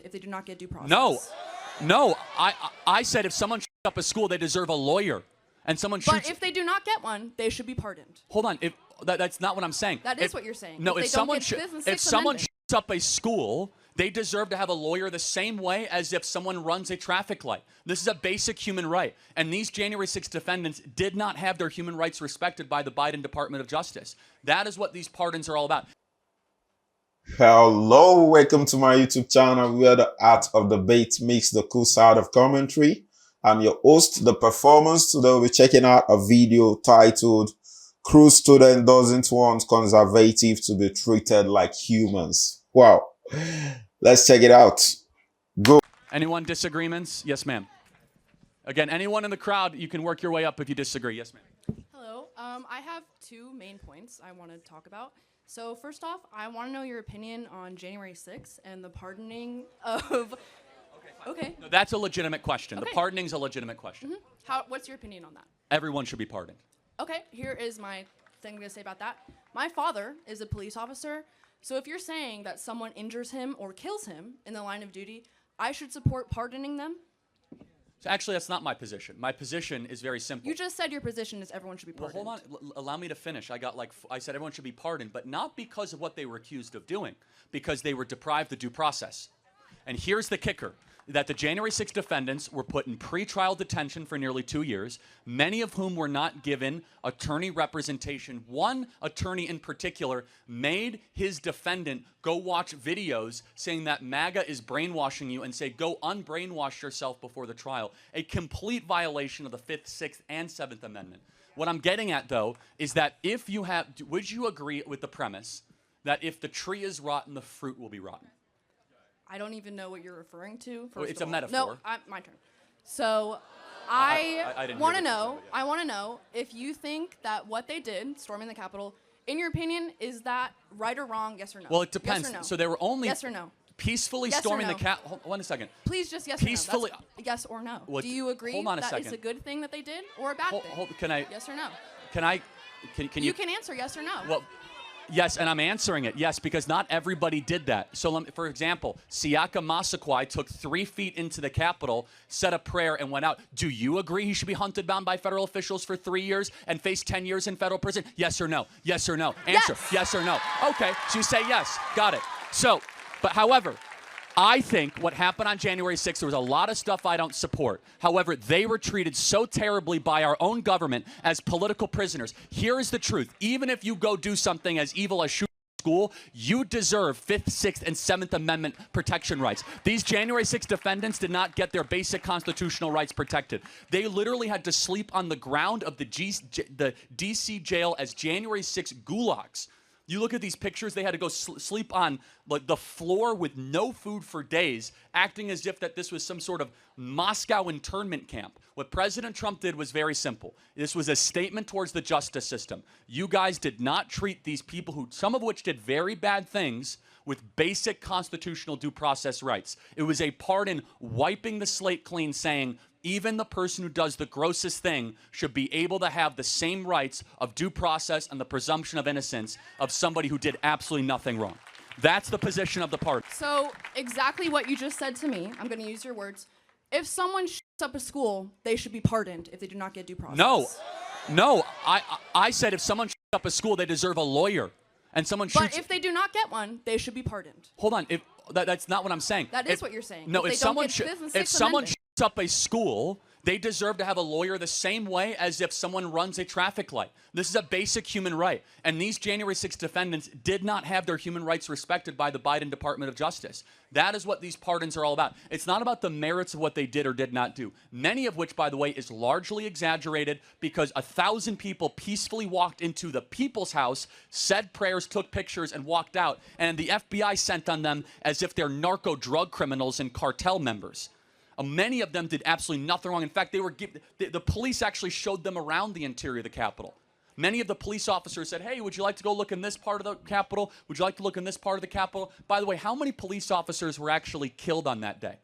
if they do not get due process. No. I said if someone shuts up a school, they deserve a lawyer. And someone shoots. But if they do not get one, they should be pardoned. Hold on. That's not what I'm saying. That is what you're saying. No, if someone shuts up a school, they deserve to have a lawyer the same way as if someone runs a traffic light. This is a basic human right. And these January 6th defendants did not have their human rights respected by the Biden Department of Justice. That is what these pardons are all about. Hello, welcome to my YouTube channel where the art of debate meets the cool side of commentary. I'm your host, The Performance. Today we'll be checking out a video titled "Crew Student Doesn't Want Conservative to be Treated Like Humans." Wow. Let's check it out. Go. Anyone disagreements? Yes, ma'am. Again, anyone in the crowd, you can work your way up if you disagree. Yes, ma'am. Hello. I have two main points I want to talk about. So first off, I want to know your opinion on January 6th and the pardoning of... Okay. No, that's a legitimate question. Okay. The pardoning's a legitimate question. What's your opinion on that? Everyone should be pardoned. Okay, here is my thing I'm going to say about that. My father is a police officer, so if you're saying that someone injures him or kills him in the line of duty, I should support pardoning them? So actually, that's not my position. My position is very simple. You just said your position is everyone should be pardoned. Well, hold on. Allow me to finish. I said everyone should be pardoned, but not because of what they were accused of doing, because they were deprived of due process. And here's the kicker, that the January 6th defendants were put in pretrial detention for nearly 2 years, many of whom were not given attorney representation. One attorney in particular made his defendant go watch videos saying that MAGA is brainwashing you and say, go unbrainwash yourself before the trial. A complete violation of the 5th, 6th, and 7th Amendment. What I'm getting at, though, is that if you have, would you agree with the premise that if the tree is rotten, the fruit will be rotten? I don't even know what you're referring to. Well, it's a metaphor. No, my turn. So I want to know. I want to know if you think that what they did, storming the Capitol, in your opinion, is that right or wrong? Yes or no? Well, it depends. Yes or no? So they were only yes or no? Peacefully yes storming or no? the Capitol. Hold on a second. Please just yes peacefully, or no. That's yes or no. Well, do you agree hold on a that second. it's a good thing that they did or a bad thing? Can I? Yes or no? Can you can answer yes or no. Well, yes, and I'm answering it, yes, because not everybody did that. So, for example, Siaka Massaquoi took 3 feet into the Capitol, said a prayer, and went out. Do you agree he should be hunted down by federal officials for 3 years and face 10 years in federal prison? Yes or no? Yes or no? Answer. Yes or no? Okay, so you say yes. Got it. So, but however, I think what happened on January 6th, there was a lot of stuff I don't support. However, they were treated so terribly by our own government as political prisoners. Here is the truth. Even if you go do something as evil as shoot school, you deserve 5th, 6th, and 7th Amendment protection rights. These January 6th defendants did not get their basic constitutional rights protected. They literally had to sleep on the ground of the D.C. jail as January 6th gulags. You look at these pictures, they had to go sleep on the floor with no food for days, acting as if that this was some sort of Moscow internment camp. What President Trump did was very simple. This was a statement towards the justice system. You guys did not treat these people, who some of which did very bad things, with basic constitutional due process rights. It was a pardon wiping the slate clean, saying, even the person who does the grossest thing should be able to have the same rights of due process and the presumption of innocence of somebody who did absolutely nothing wrong. That's the position of the party. So exactly what you just said to me, I'm going to use your words. If someone shuts up a school, they should be pardoned if they do not get due process. No. I said if someone shuts up a school, they deserve a lawyer. And someone shoots. But if they do not get one, they should be pardoned. Hold on. That's not what I'm saying. That is what you're saying. No, if someone shuts up a school, they deserve to have a lawyer the same way as if someone runs a traffic light. This is a basic human right. And these January 6th defendants did not have their human rights respected by the Biden Department of Justice. That is what these pardons are all about. It's not about the merits of what they did or did not do, many of which, by the way, is largely exaggerated, because 1,000 people peacefully walked into the people's house, said prayers, took pictures, and walked out. And the FBI sent on them as if they're narco drug criminals and cartel members. Many of them did absolutely nothing wrong. In fact, the police actually showed them around the interior of the Capitol. Many of the police officers said, hey, would you like to go look in this part of the Capitol? Would you like to look in this part of the Capitol? By the way, how many police officers were actually killed on that day?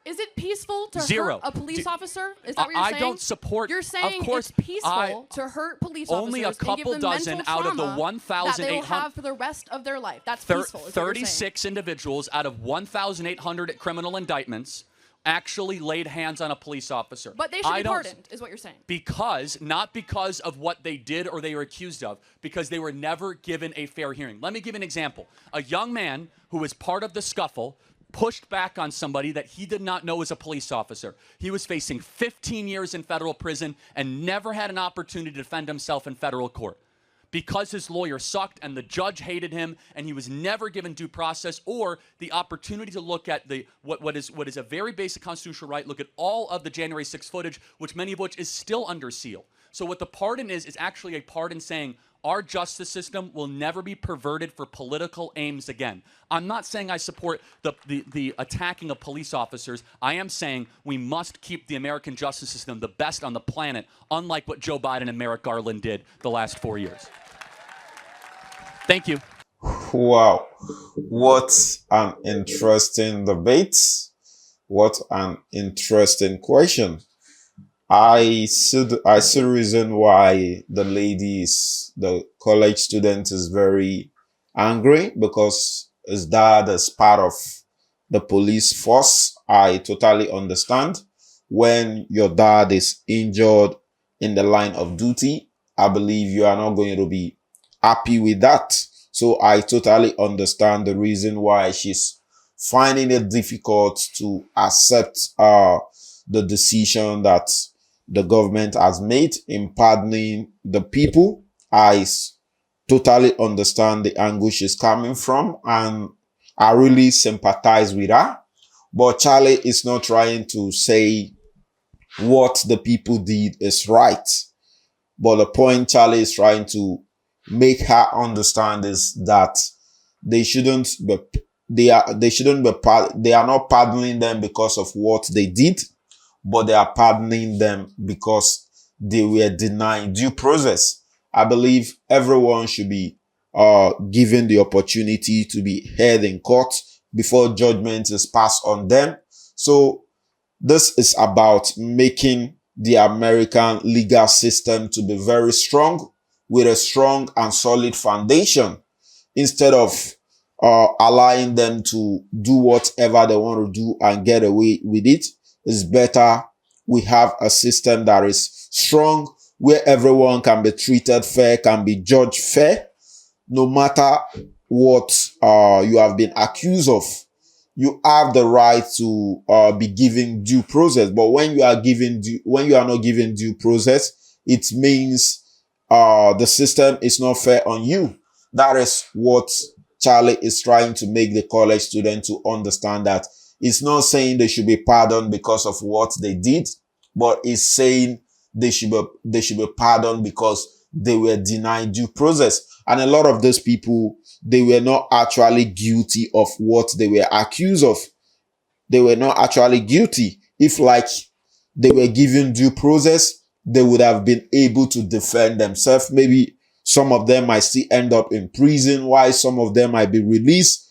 Is it peaceful to Zero. hurt a police officer? Is that what you're saying? I don't support. You're saying of course, it's peaceful to hurt police officers only a couple and give them dozen mental out of the trauma that they will 1,800 have for the rest of their life. That's peaceful. Is what you're saying. 36 individuals out of 1,800 criminal indictments actually laid hands on a police officer. But they should be pardoned, is what you're saying. Not because of what they did or they were accused of, because they were never given a fair hearing. Let me give you an example. A young man who was part of the scuffle pushed back on somebody that he did not know was a police officer. He was facing 15 years in federal prison and never had an opportunity to defend himself in federal court because his lawyer sucked and the judge hated him and he was never given due process or the opportunity to look at what is a very basic constitutional right, look at all of the January 6th footage, many of which is still under seal. So what the pardon is actually a pardon saying our justice system will never be perverted for political aims again. I'm not saying I support the attacking of police officers. I am saying we must keep the American justice system the best on the planet, unlike what Joe Biden and Merrick Garland did the last 4 years. Thank you. Wow. What an interesting debate. What an interesting question. I see the reason why the college student is very angry, because his dad is part of the police force. I totally understand. When your dad is injured in the line of duty, I believe you are not going to be happy with that. So I totally understand the reason why she's finding it difficult to accept the decision that the government has made in pardoning the people. I totally understand the anguish she's coming from, and I really sympathize with her. But Charlie is not trying to say what the people did is right. But the point Charlie is trying to make her understand is that they are not pardoning them because of what they did, but they are pardoning them because they were denied due process. I believe everyone should be given the opportunity to be heard in court before judgment is passed on them. So this is about making the American legal system to be very strong, with a strong and solid foundation, instead of allowing them to do whatever they want to do and get away with it. It's better we have a system that is strong, where everyone can be treated fair, can be judged fair, no matter what you have been accused of. You have the right to be given due process. But when you are not given due process, it means the system is not fair on you. That is what Charlie is trying to make the college student to understand, that it's not saying they should be pardoned because of what they did, but it's saying they should be pardoned because they were denied due process. And a lot of those people, they were not actually guilty of what they were accused of. They were not actually guilty. If like they were given due process, they would have been able to defend themselves. Maybe some of them might still end up in prison, while some of them might be released,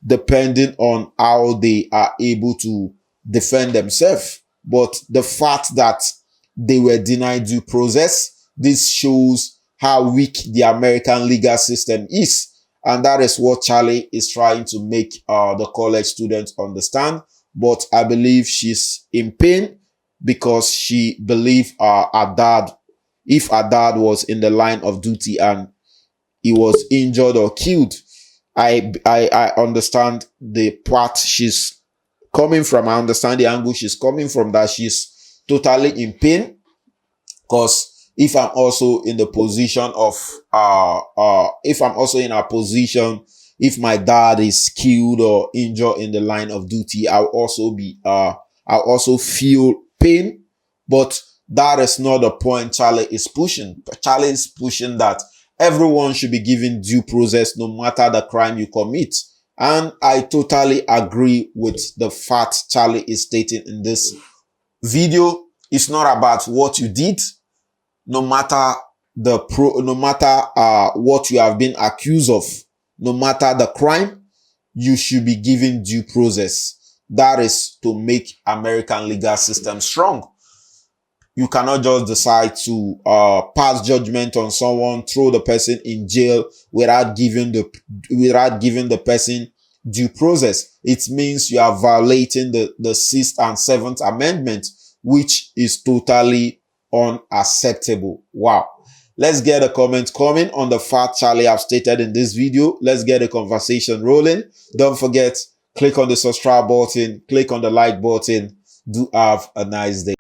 depending on how they are able to defend themselves. But the fact that they were denied due process, this shows how weak the American legal system is. And that is what Charlie is trying to make the college students understand. But I believe she's in pain because she believed her dad, if her dad was in the line of duty and he was injured or killed, I understand the part she's coming from. I understand the angle she's coming from, that she's totally in pain. Because if I'm also in the position of, if I'm also in a position, if my dad is killed or injured in the line of duty, I'll also feel pain. But that is not the point Charlie is pushing. Charlie is pushing that everyone should be given due process no matter the crime you commit. And I totally agree with the fact Charlie is stating in this video. It's not about what you did, no matter what you have been accused of, no matter the crime, you should be given due process. That is to make American legal system strong. You cannot just decide to pass judgment on someone, throw the person in jail without giving the person due process. It means you are violating the 6th and 7th Amendment, which is totally unacceptable. Wow. Let's get a comment coming on the fact Charlie have stated in this video. Let's get a conversation rolling. Don't forget, click on the subscribe button, click on the like button. Do have a nice day.